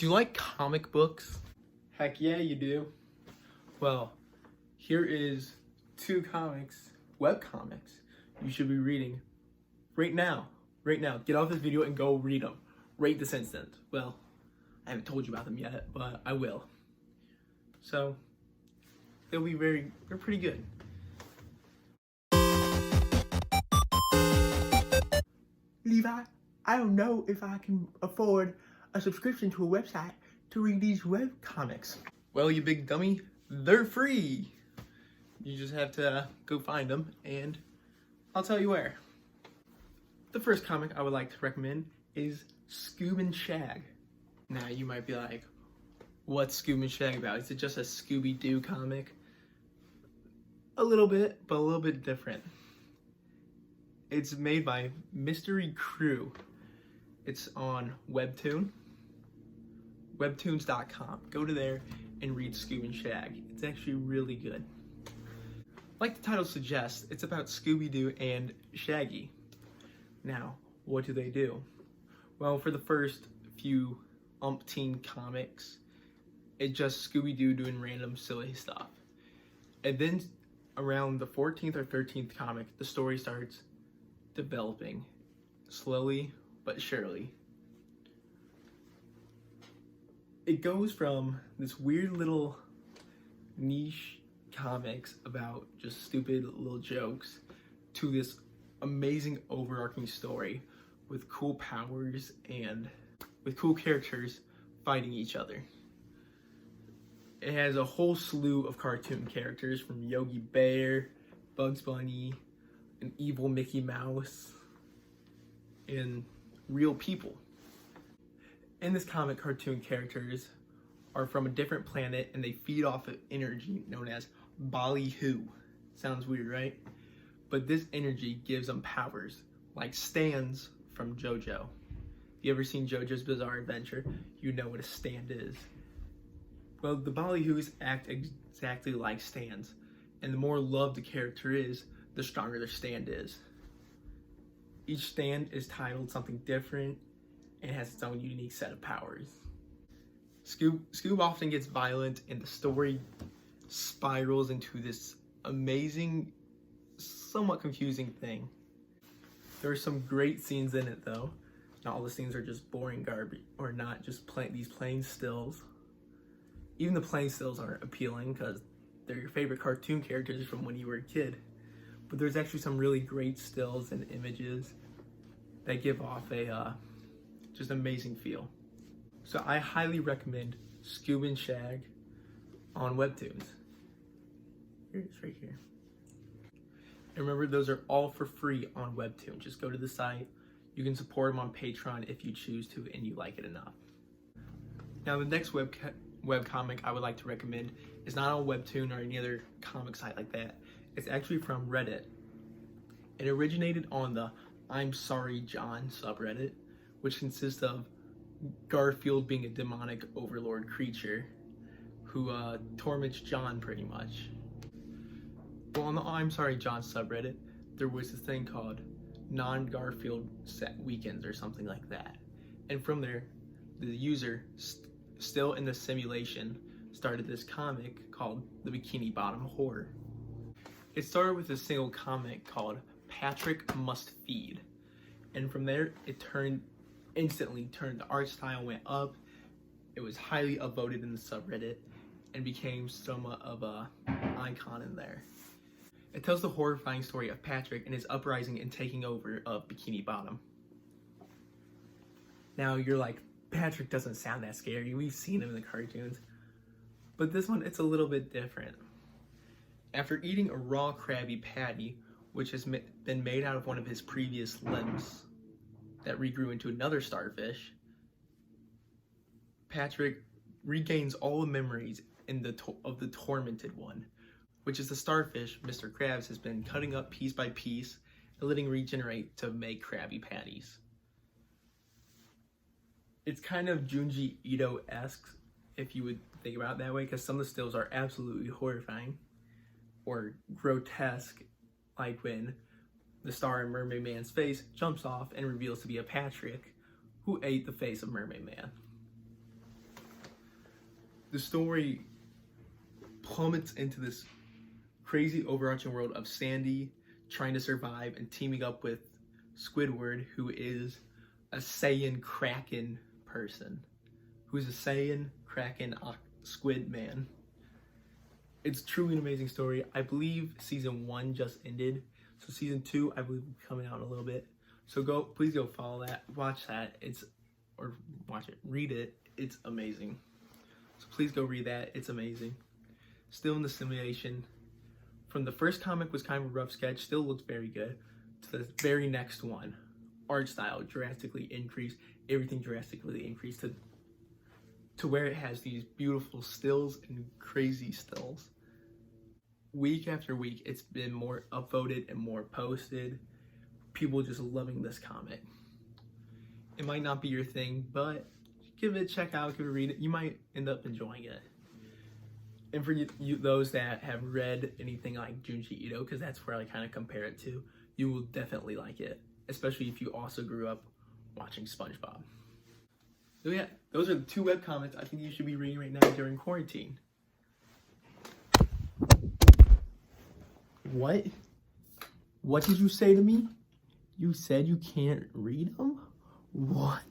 Do you like comic books? Heck yeah, you do. Well, here is 2 comics, web comics, you should be reading right now. Right now. Get off this video and go read them. Right this instant. Well, I haven't told you about them yet, but I will. So, they're pretty good. Levi, I don't know if I can afford a subscription to a website to read these web comics. Well, you big dummy, they're free. You just have to go find them, and I'll tell you where. The first comic I would like to recommend is Scoob and Shag. Now, you might be like, what's Scoob and Shag about? Is it just a Scooby-Doo comic? A little bit, but a little bit different. It's made by Mystery Crew. It's on Webtoon. Webtoons.com. Go to there and read Scoob and Shag. It's actually really good. Like the title suggests, it's about Scooby-Doo and Shaggy. Now, what do? Well, for the first few umpteen comics, it's just Scooby-Doo doing random silly stuff. And then around the 14th or 13th comic, the story starts developing slowly but surely. It goes from this weird little niche comics about just stupid little jokes to this amazing overarching story with cool powers and with cool characters fighting each other. It has a whole slew of cartoon characters from Yogi Bear, Bugs Bunny, an evil Mickey Mouse, and real people. In this comic, cartoon characters are from a different planet and they feed off of energy known as Ballyhoo. Sounds weird, right? But this energy gives them powers, like stands from JoJo. If you ever seen JoJo's Bizarre Adventure, you know what a stand is. Well, the Ballyhoos act exactly like stands, and the more loved the character is, the stronger their stand is. Each stand is titled something different and has its own unique set of powers. Scoob often gets violent, and the story spirals into this amazing, somewhat confusing thing. There are some great scenes in it though. Not all the scenes are just boring garbage, or not just these plain stills. Even the plain stills aren't appealing because they're your favorite cartoon characters from when you were a kid. But there's actually some really great stills and images that give off a just amazing feel. So I highly recommend Scoob and Shag on Webtoons. Here it is right here. And remember, those are all for free on Webtoon. Just go to the site. You can support them on Patreon if you choose to and you like it enough. Now, the next webcomic I would like to recommend is not on Webtoon or any other comic site like that. It's actually from Reddit. It originated on the I'm Sorry John subreddit, which consists of Garfield being a demonic overlord creature who torments John pretty much. Well, on the I'm Sorry John subreddit, there was this thing called non-Garfield set weekends or something like that. And from there, the user, still in the simulation, started this comic called The Bikini Bottom Horror. It started with a single comic called Patrick Must Feed. And from there, it instantly turned, the art style went up, it was highly upvoted in the subreddit, and became somewhat of an icon in there. It tells the horrifying story of Patrick and his uprising and taking over of Bikini Bottom. Now you're like, Patrick doesn't sound that scary, we've seen him in the cartoons. But this one, it's a little bit different. After eating a raw Krabby Patty, which has been made out of one of his previous limbs that regrew into another starfish, Patrick regains all the memories of the tormented one, which is the starfish Mr. Krabs has been cutting up piece by piece and letting regenerate to make Krabby Patties. It's kind of Junji Ito-esque, if you would think about it that way, because some of the stills are absolutely horrifying or grotesque, like when the star in Mermaid Man's face jumps off and reveals to be a Patrick who ate the face of Mermaid Man. The story plummets into this crazy overarching world of Sandy trying to survive and teaming up with Squidward, who is a Saiyan Kraken person. Who's a Saiyan Kraken Squid man. It's truly an amazing story. I believe season 1 just ended. So season 2, I believe, will be coming out in a little bit. So please go follow that, watch that. Read it. It's amazing. So please go read that. It's amazing. Still in the simulation. From the first comic was kind of a rough sketch, still looks very good, to the very next one. Art style drastically increased, everything drastically increased to where it has these beautiful stills and crazy stills. Week after week, it's been more upvoted and more posted. People just loving this comic. It might not be your thing, but give it a check out, give it a read. You might end up enjoying it. And for those that have read anything like Junji Ito, because that's where I kind of compare it to, you will definitely like it, especially if you also grew up watching SpongeBob. So yeah, those are the 2 webcomics I think you should be reading right now during quarantine. What? What did you say to me? You said you can't read them? What?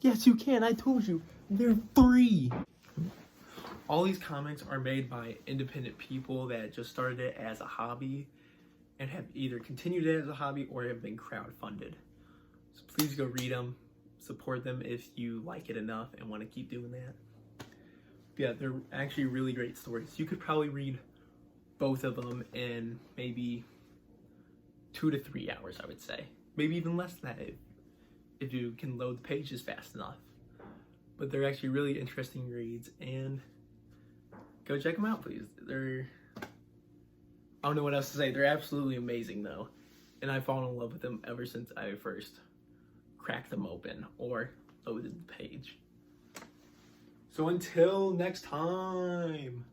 Yes, you can. I told you. They're free. All these comics are made by independent people that just started it as a hobby and have either continued it as a hobby or have been crowdfunded. So please go read them. Support them if you like it enough and want to keep doing that. Yeah, they're actually really great stories. You could probably read both of them in maybe 2 to 3 hours, I would say. Maybe even less than that if you can load the pages fast enough. But they're actually really interesting reads, and go check them out, please. I don't know what else to say. They're absolutely amazing, though. And I've fallen in love with them ever since I first cracked them open or loaded the page. So until next time,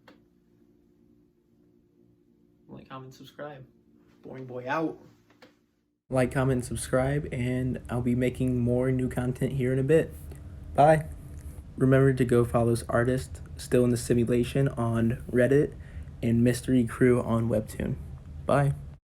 like, comment, subscribe. Boring Boy out. Like, comment, subscribe, and I'll be making more new content here in a bit. Bye. Remember to go follow this artist, Still in the Simulation, on Reddit, and Mystery Crew on Webtoon. Bye.